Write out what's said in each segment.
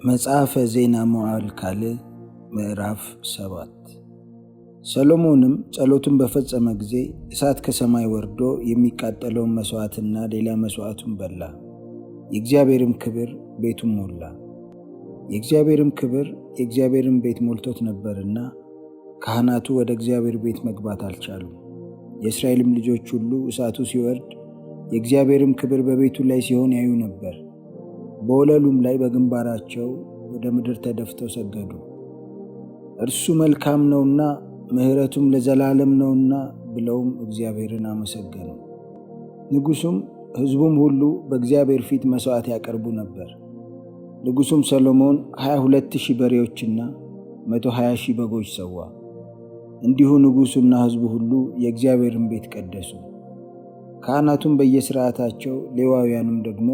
መጽሐፈ ዜና መዋዕል ካልዕ ምዕራፍ 7። ሰሎሞንም ጸሎቱን በፈጸመ ጊዜ እሳት ከሰማይ ወርዶ የሚቃጠለውን መሥዋዕትና ሌላ መሥዋዕቱን በላ። የእግዚአብሔርም ክብር ቤቱን ሞላ። የእግዚአብሔርም ክብር የእግዚአብሔርን ቤት ሞልቶት ነበርና ካህናቱ ወደ እግዚአብሔር ቤት መግባት አልቻሉም። የእስራኤልም ልጆች ሁሉ እሳቱ ሲወርድ የእግዚአብሔርም ክብር በቤቱ ላይ ሲሆን ያዩ ነበር። በወለሉም ላይ በግንባራቸው ወደ ምድር ተደፍተው ሰገዱ። እርሱ መልካም ነውና ምሕረቱም ለዘላለም ነውና ብለውም እግዚአብሔርን አመሰገኑ። ንጉሡም ሕዝቡም ሁሉ በእግዚአብሔር ፊት መሥዋዕት ያቀርቡ ነበር። ንጉሡም ሰሎሞን 22,000 በሬዎችና 120,000 በጎች ሰዋ። እንዲሁ ንጉሡና ሕዝቡ ሁሉ የእግዚአብሔርን ቤት ቀደሱ። ካህናቱም በየሥርዓታቸው፣ ሌዋውያኑም ደግሞ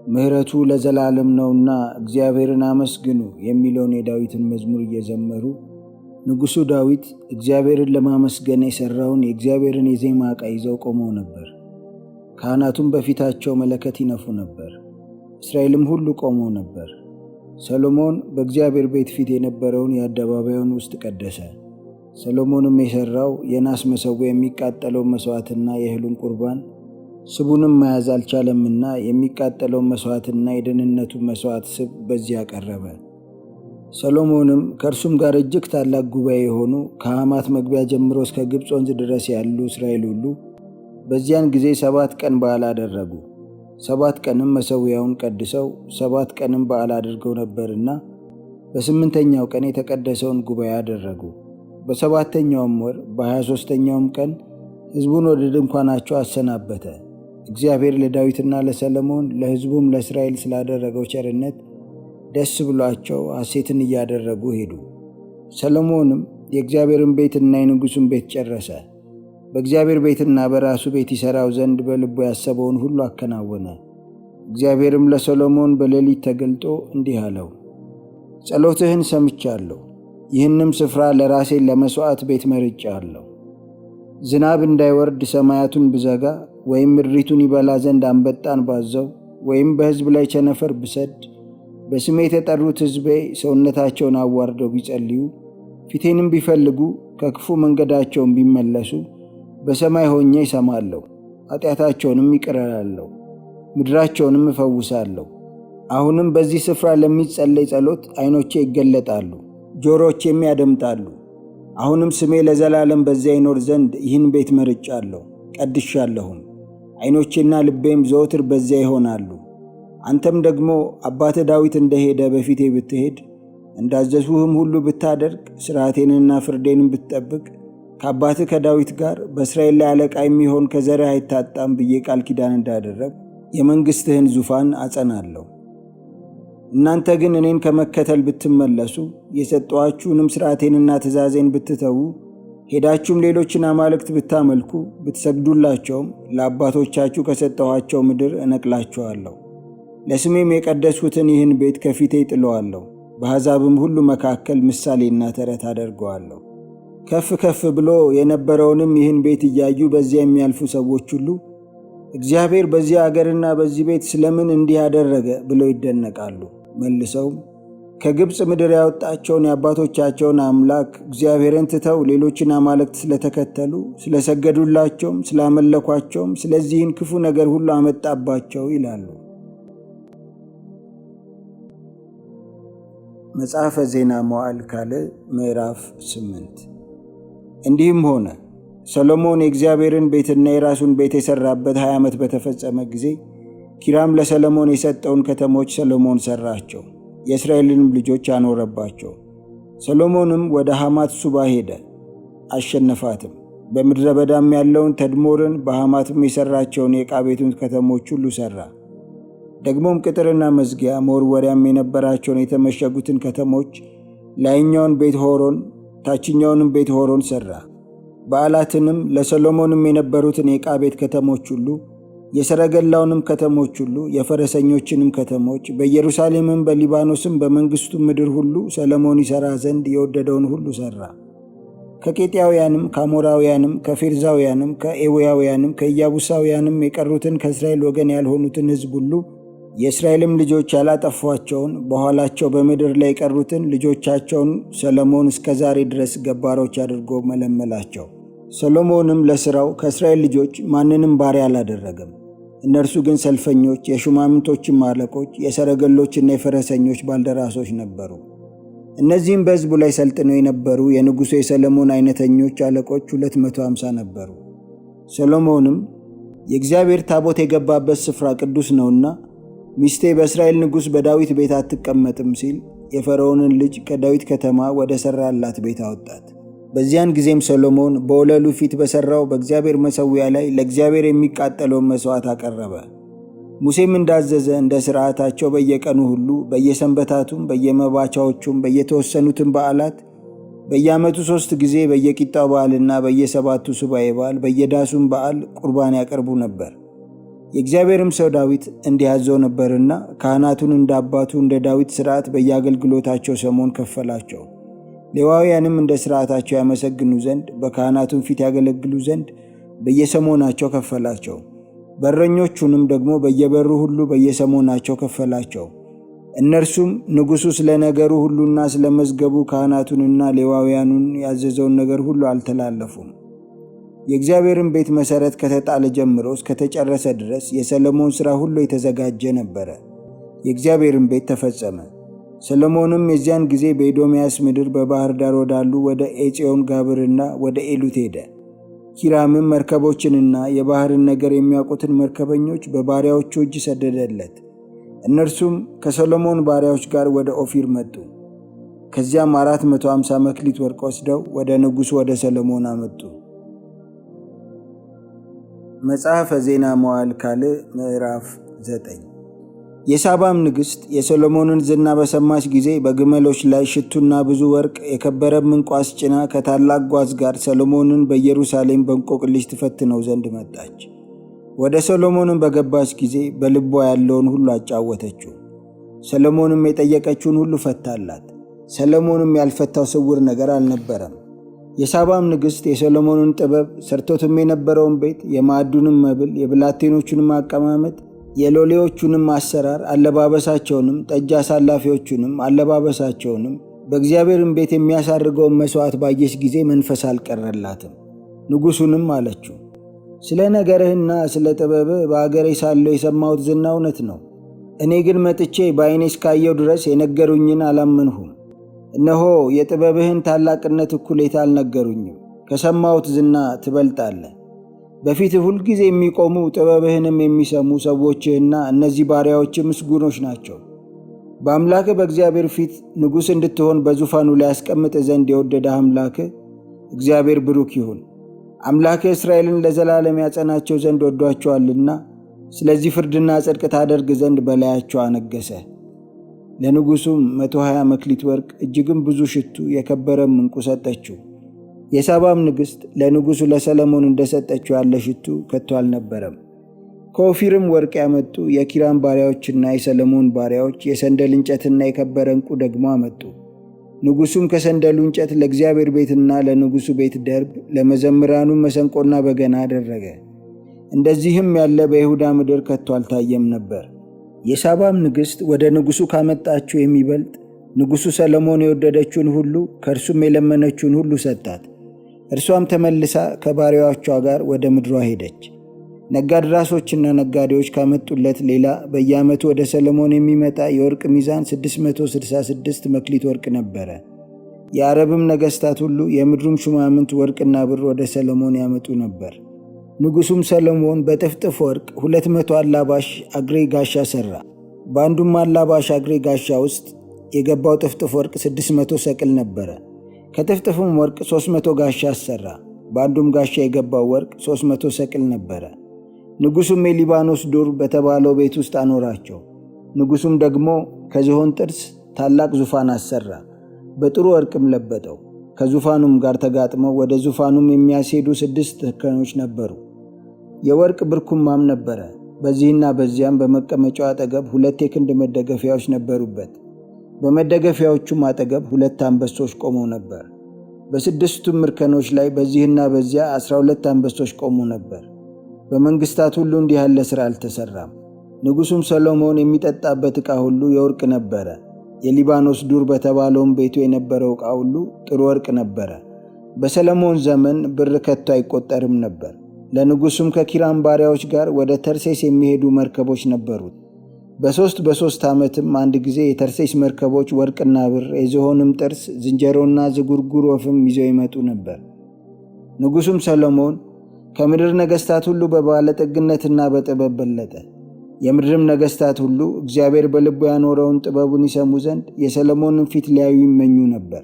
ምሕረቱ ለዘላለም ነውና እግዚአብሔርን አመስግኑ የሚለውን የዳዊትን መዝሙር እየዘመሩ ንጉሡ ዳዊት እግዚአብሔርን ለማመስገን የሠራውን የእግዚአብሔርን የዜማ ዕቃ ይዘው ቆመው ነበር። ካህናቱም በፊታቸው መለከት ይነፉ ነበር። እስራኤልም ሁሉ ቆመው ነበር። ሰሎሞን በእግዚአብሔር ቤት ፊት የነበረውን የአደባባዩን ውስጥ ቀደሰ። ሰሎሞንም የሠራው የናስ መሠዊያ የሚቃጠለውን መሥዋዕትና የእህሉን ቁርባን ስቡንም መያዝ አልቻለምና የሚቃጠለውን መሥዋዕትና የደህንነቱን መሥዋዕት ስብ በዚያ አቀረበ። ሰሎሞንም ከእርሱም ጋር እጅግ ታላቅ ጉባኤ የሆኑ ከሐማት መግቢያ ጀምሮ እስከ ግብፅ ወንዝ ድረስ ያሉ እስራኤል ሁሉ በዚያን ጊዜ 7 ቀን በዓል አደረጉ። 7 ቀንም መሠዊያውን ቀድሰው 7 ቀንም በዓል አድርገው ነበርና በ8ኛው ቀን የተቀደሰውን ጉባኤ አደረጉ። በ7ኛውም ወር በ23ኛውም ቀን ሕዝቡን ወደ ድንኳናቸው አሰናበተ። እግዚአብሔር ለዳዊትና ለሰሎሞን ለሕዝቡም ለእስራኤል ስላደረገው ቸርነት ደስ ብሏቸው ሐሴትን እያደረጉ ሄዱ። ሰሎሞንም የእግዚአብሔርን ቤትና የንጉሡን ቤት ጨረሰ። በእግዚአብሔር ቤትና በራሱ ቤት ይሠራው ዘንድ በልቡ ያሰበውን ሁሉ አከናወነ። እግዚአብሔርም ለሰሎሞን በሌሊት ተገልጦ እንዲህ አለው፣ ጸሎትህን ሰምቻለሁ። ይህንም ስፍራ ለራሴ ለመሥዋዕት ቤት መርጬአለሁ። ዝናብ እንዳይወርድ ሰማያቱን ብዘጋ ወይም ምድሪቱን ይበላ ዘንድ አንበጣን ባዘው ወይም በሕዝብ ላይ ቸነፈር ብሰድ በስሜ የተጠሩት ሕዝቤ ሰውነታቸውን አዋርደው ቢጸልዩ ፊቴንም ቢፈልጉ ከክፉ መንገዳቸውን ቢመለሱ በሰማይ ሆኜ እሰማለሁ፣ ኃጢአታቸውንም ይቅር እላለሁ፣ ምድራቸውንም እፈውሳለሁ። አሁንም በዚህ ስፍራ ለሚጸለይ ጸሎት ዓይኖቼ ይገለጣሉ፣ ጆሮቼም ያደምጣሉ። አሁንም ስሜ ለዘላለም በዚያ ይኖር ዘንድ ይህን ቤት መርጫለሁ ቀድሻለሁም። ዓይኖቼና ልቤም ዘወትር በዚያ ይሆናሉ። አንተም ደግሞ አባትህ ዳዊት እንደሄደ በፊቴ ብትሄድ እንዳዘዝሁህም ሁሉ ብታደርግ ሥርዓቴንና ፍርዴንም ብትጠብቅ ከአባትህ ከዳዊት ጋር በእስራኤል ላይ አለቃ የሚሆን ከዘርህ አይታጣም ብዬ ቃል ኪዳን እንዳደረግ የመንግሥትህን ዙፋን አጸናለሁ። እናንተ ግን እኔን ከመከተል ብትመለሱ የሰጠኋችሁንም ሥርዓቴንና ትእዛዜን ብትተዉ ሄዳችሁም ሌሎችን አማልክት ብታመልኩ ብትሰግዱላቸውም ለአባቶቻችሁ ከሰጠኋቸው ምድር እነቅላችኋለሁ። ለስሜም የቀደስሁትን ይህን ቤት ከፊቴ ጥለዋለሁ። በአሕዛብም ሁሉ መካከል ምሳሌና ተረት አደርገዋለሁ። ከፍ ከፍ ብሎ የነበረውንም ይህን ቤት እያዩ በዚያ የሚያልፉ ሰዎች ሁሉ እግዚአብሔር በዚህ አገርና በዚህ ቤት ስለምን እንዲህ አደረገ ብለው ይደነቃሉ። መልሰውም ከግብፅ ምድር ያወጣቸውን የአባቶቻቸውን አምላክ እግዚአብሔርን ትተው ሌሎችን አማልክት ስለተከተሉ ስለሰገዱላቸውም ስላመለኳቸውም ስለዚህን ክፉ ነገር ሁሉ አመጣባቸው ይላሉ። መጽሐፈ ዜና መዋዕል ካልዕ ምዕራፍ 8። እንዲህም ሆነ ሰሎሞን የእግዚአብሔርን ቤትና የራሱን ቤት የሠራበት 20 ዓመት በተፈጸመ ጊዜ ኪራም ለሰሎሞን የሰጠውን ከተሞች ሰሎሞን ሠራቸው፣ የእስራኤልንም ልጆች አኖረባቸው። ሰሎሞንም ወደ ሐማት ሱባ ሄደ፣ አሸነፋትም። በምድረ በዳም ያለውን ተድሞርን በሐማትም የሠራቸውን የዕቃ ቤቱን ከተሞች ሁሉ ሠራ። ደግሞም ቅጥርና መዝጊያ መወርወሪያም የነበራቸውን የተመሸጉትን ከተሞች ላይኛውን ቤት ሆሮን ታችኛውንም ቤት ሆሮን ሠራ። በዓላትንም ለሰሎሞንም የነበሩትን የዕቃ ቤት ከተሞች ሁሉ የሰረገላውንም ከተሞች ሁሉ የፈረሰኞችንም ከተሞች በኢየሩሳሌምም በሊባኖስም በመንግሥቱ ምድር ሁሉ ሰሎሞን ይሠራ ዘንድ የወደደውን ሁሉ ሠራ። ከኬጢያውያንም ከአሞራውያንም ከፌርዛውያንም ከኤዊያውያንም ከኢያቡሳውያንም የቀሩትን ከእስራኤል ወገን ያልሆኑትን ሕዝብ ሁሉ የእስራኤልም ልጆች ያላጠፏቸውን በኋላቸው በምድር ላይ የቀሩትን ልጆቻቸውን ሰሎሞን እስከ ዛሬ ድረስ ገባሮች አድርጎ መለመላቸው። ሰሎሞንም ለሥራው ከእስራኤል ልጆች ማንንም ባሪያ አላደረገም። እነርሱ ግን ሰልፈኞች፣ የሹማምንቶችም አለቆች፣ የሰረገሎችና የፈረሰኞች ባልደራሶች ነበሩ። እነዚህም በሕዝቡ ላይ ሰልጥነው የነበሩ የንጉሡ የሰሎሞን አይነተኞች አለቆች 250 ነበሩ። ሰሎሞንም የእግዚአብሔር ታቦት የገባበት ስፍራ ቅዱስ ነውና ሚስቴ በእስራኤል ንጉሥ በዳዊት ቤት አትቀመጥም ሲል የፈርዖንን ልጅ ከዳዊት ከተማ ወደ ሠራላት ቤት አወጣት። በዚያን ጊዜም ሰሎሞን በወለሉ ፊት በሠራው በእግዚአብሔር መሠዊያ ላይ ለእግዚአብሔር የሚቃጠለውን መሥዋዕት አቀረበ። ሙሴም እንዳዘዘ እንደ ሥርዓታቸው በየቀኑ ሁሉ በየሰንበታቱም በየመባቻዎቹም በየተወሰኑትም በዓላት በየዓመቱ 3 ጊዜ በየቂጣው በዓልና በየሰባቱ ሱባኤ በዓል በየዳሱም በዓል ቁርባን ያቀርቡ ነበር። የእግዚአብሔርም ሰው ዳዊት እንዲህ አዘው ነበርና ካህናቱን እንደ አባቱ እንደ ዳዊት ሥርዓት በየአገልግሎታቸው ሰሞን ከፈላቸው። ሌዋውያንም እንደ ሥርዓታቸው ያመሰግኑ ዘንድ በካህናቱም ፊት ያገለግሉ ዘንድ በየሰሞናቸው ከፈላቸው። በረኞቹንም ደግሞ በየበሩ ሁሉ በየሰሞናቸው ከፈላቸው። እነርሱም ንጉሡ ስለ ነገሩ ሁሉና ስለ መዝገቡ ካህናቱንና ሌዋውያኑን ያዘዘውን ነገር ሁሉ አልተላለፉም። የእግዚአብሔርን ቤት መሠረት ከተጣለ ጀምሮ እስከተጨረሰ ድረስ የሰሎሞን ሥራ ሁሉ የተዘጋጀ ነበረ። የእግዚአብሔርን ቤት ተፈጸመ። ሰሎሞንም የዚያን ጊዜ በኤዶምያስ ምድር በባሕር ዳር ወዳሉ ወደ ኤጽዮን ጋብርና ወደ ኤሉት ሄደ። ኪራምም መርከቦችንና የባሕርን ነገር የሚያውቁትን መርከበኞች በባሪያዎቹ እጅ ሰደደለት። እነርሱም ከሰሎሞን ባሪያዎች ጋር ወደ ኦፊር መጡ። ከዚያም 450 መክሊት ወርቅ ወስደው ወደ ንጉሡ ወደ ሰሎሞን አመጡ። መጽሐፈ ዜና መዋዕል ካልዕ ምዕራፍ 9። የሳባም ንግሥት የሰሎሞንን ዝና በሰማች ጊዜ በግመሎች ላይ ሽቱና ብዙ ወርቅ የከበረም ዕንቍ አስጭና ከታላቅ ጓዝ ጋር ሰሎሞንን በኢየሩሳሌም በእንቆቅልሽ ትፈትነው ዘንድ መጣች። ወደ ሰሎሞንም በገባች ጊዜ በልቧ ያለውን ሁሉ አጫወተችው። ሰሎሞንም የጠየቀችውን ሁሉ ፈታላት። ሰሎሞንም ያልፈታው ስውር ነገር አልነበረም። የሳባም ንግሥት የሰሎሞንን ጥበብ፣ ሰርቶትም የነበረውን ቤት፣ የማዕዱንም መብል፣ የብላቴኖቹንም አቀማመጥ፣ የሎሌዎቹንም አሰራር፣ አለባበሳቸውንም፣ ጠጅ አሳላፊዎቹንም አለባበሳቸውንም፣ በእግዚአብሔርም ቤት የሚያሳርገውን መሥዋዕት ባየች ጊዜ መንፈስ አልቀረላትም። ንጉሡንም አለችው፣ ስለ ነገርህና ስለ ጥበብህ በአገሬ ሳለሁ የሰማሁት ዝና እውነት ነው። እኔ ግን መጥቼ በዓይኔ እስካየው ድረስ የነገሩኝን አላመንሁም። እነሆ የጥበብህን ታላቅነት እኩሌታ አልነገሩኝም። ከሰማሁት ዝና ትበልጣለህ። በፊትህ ሁልጊዜ የሚቆሙ ጥበብህንም የሚሰሙ ሰዎችህና እነዚህ ባሪያዎች ምስጉኖች ናቸው። በአምላክህ በእግዚአብሔር ፊት ንጉሥ እንድትሆን በዙፋኑ ላይ ያስቀምጥ ዘንድ የወደደህ አምላክህ እግዚአብሔር ብሩክ ይሁን። አምላክህ እስራኤልን ለዘላለም ያጸናቸው ዘንድ ወዷቸዋልና ስለዚህ ፍርድና ጽድቅ ታደርግ ዘንድ በላያቸው አነገሰ። ለንጉሡም 120 መክሊት ወርቅ እጅግም ብዙ ሽቱ የከበረም ዕንቍ ሰጠችው። የሳባም ንግሥት ለንጉሡ ለሰሎሞን እንደሰጠችው ያለ ሽቱ ከቶ አልነበረም። ከኦፊርም ወርቅ ያመጡ የኪራም ባሪያዎችና የሰሎሞን ባሪያዎች የሰንደል እንጨትና የከበረ ዕንቍ ደግሞ አመጡ። ንጉሡም ከሰንደሉ እንጨት ለእግዚአብሔር ቤትና ለንጉሡ ቤት ደርብ፣ ለመዘምራኑ መሰንቆና በገና አደረገ። እንደዚህም ያለ በይሁዳ ምድር ከቶ አልታየም ነበር። የሳባም ንግሥት ወደ ንጉሡ ካመጣችው የሚበልጥ ንጉሡ ሰሎሞን የወደደችውን ሁሉ ከእርሱም የለመነችውን ሁሉ ሰጣት። እርሷም ተመልሳ ከባሪያዎቿ ጋር ወደ ምድሯ ሄደች። ነጋድራሶችና ነጋዴዎች ካመጡለት ሌላ በየዓመቱ ወደ ሰሎሞን የሚመጣ የወርቅ ሚዛን 666 መክሊት ወርቅ ነበረ። የአረብም ነገሥታት ሁሉ የምድሩም ሹማምንት ወርቅና ብር ወደ ሰሎሞን ያመጡ ነበር። ንጉሡም ሰሎሞን በጥፍጥፍ ወርቅ 200 አላባሽ አግሬ ጋሻ ሠራ። በአንዱም አላባሽ አግሬ ጋሻ ውስጥ የገባው ጥፍጥፍ ወርቅ 600 ሰቅል ነበረ። ከጥፍጥፍም ወርቅ 300 ጋሻ አሠራ። በአንዱም ጋሻ የገባው ወርቅ 300 ሰቅል ነበረ። ንጉሡም የሊባኖስ ዱር በተባለው ቤት ውስጥ አኖራቸው። ንጉሡም ደግሞ ከዝሆን ጥርስ ታላቅ ዙፋን አሠራ፣ በጥሩ ወርቅም ለበጠው። ከዙፋኑም ጋር ተጋጥመው ወደ ዙፋኑም የሚያስሄዱ 6 እርከኖች ነበሩ። የወርቅ ብርኩማም ነበረ። በዚህና በዚያም በመቀመጫው አጠገብ 2 የክንድ መደገፊያዎች ነበሩበት። በመደገፊያዎቹም አጠገብ 2 አንበሶች ቆመው ነበር። በ6ቱም እርከኖች ላይ በዚህና በዚያ 12 አንበሶች ቆሙ ነበር። በመንግሥታት ሁሉ እንዲህ ያለ ሥራ አልተሠራም። ንጉሡም ሰሎሞን የሚጠጣበት ዕቃ ሁሉ የወርቅ ነበረ። የሊባኖስ ዱር በተባለውም ቤቱ የነበረው ዕቃ ሁሉ ጥሩ ወርቅ ነበረ። በሰሎሞን ዘመን ብር ከቶ አይቆጠርም ነበር። ለንጉሡም ከኪራም ባሪያዎች ጋር ወደ ተርሴስ የሚሄዱ መርከቦች ነበሩት። በሦስት ዓመትም አንድ ጊዜ የተርሴስ መርከቦች ወርቅና ብር፣ የዝሆንም ጥርስ፣ ዝንጀሮና ዝጉርጉር ወፍም ይዘው ይመጡ ነበር። ንጉሡም ሰሎሞን ከምድር ነገሥታት ሁሉ በባለጠግነትና በጥበብ በለጠ። የምድርም ነገሥታት ሁሉ እግዚአብሔር በልቡ ያኖረውን ጥበቡን ይሰሙ ዘንድ የሰሎሞንን ፊት ሊያዩ ይመኙ ነበር።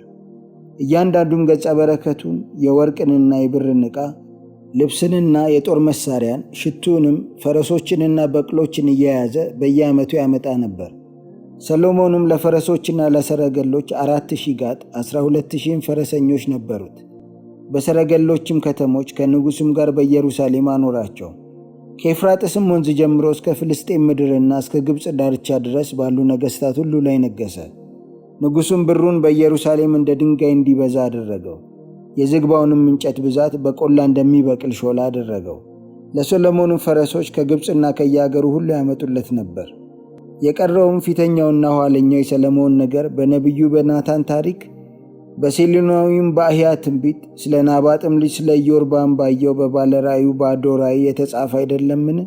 እያንዳንዱም ገጸ በረከቱን የወርቅንና የብርን ዕቃ፣ ልብስንና የጦር መሣሪያን፣ ሽቱንም፣ ፈረሶችንና በቅሎችን እየያዘ በየዓመቱ ያመጣ ነበር። ሰሎሞንም ለፈረሶችና ለሰረገሎች 4,000 ጋጥ 12,000 ፈረሰኞች ነበሩት። በሰረገሎችም ከተሞች ከንጉሡም ጋር በኢየሩሳሌም አኖራቸው። ከኤፍራጥስም ወንዝ ጀምሮ እስከ ፍልስጤም ምድርና እስከ ግብፅ ዳርቻ ድረስ ባሉ ነገሥታት ሁሉ ላይ ነገሠ። ንጉሡም ብሩን በኢየሩሳሌም እንደ ድንጋይ እንዲበዛ አደረገው። የዝግባውንም እንጨት ብዛት በቆላ እንደሚበቅል ሾላ አደረገው። ለሰሎሞንም ፈረሶች ከግብፅና ከየአገሩ ሁሉ ያመጡለት ነበር። የቀረውም ፊተኛውና ኋለኛው የሰሎሞን ነገር በነቢዩ በናታን ታሪክ፣ በሴሎናዊውም በአህያ ትንቢት፣ ስለ ናባጥም ልጅ ስለ ኢዮርብዓም ባየው በባለ ራእዩ በአዶ ራእይ የተጻፈ አይደለምን?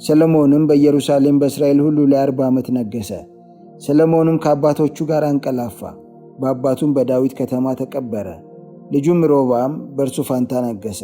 ሰሎሞንም በኢየሩሳሌም በእስራኤል ሁሉ ላይ 40 ዓመት ነገሠ። ሰሎሞንም ከአባቶቹ ጋር አንቀላፋ፣ በአባቱም በዳዊት ከተማ ተቀበረ። ልጁም ሮብዓም በእርሱ ፋንታ ነገሠ።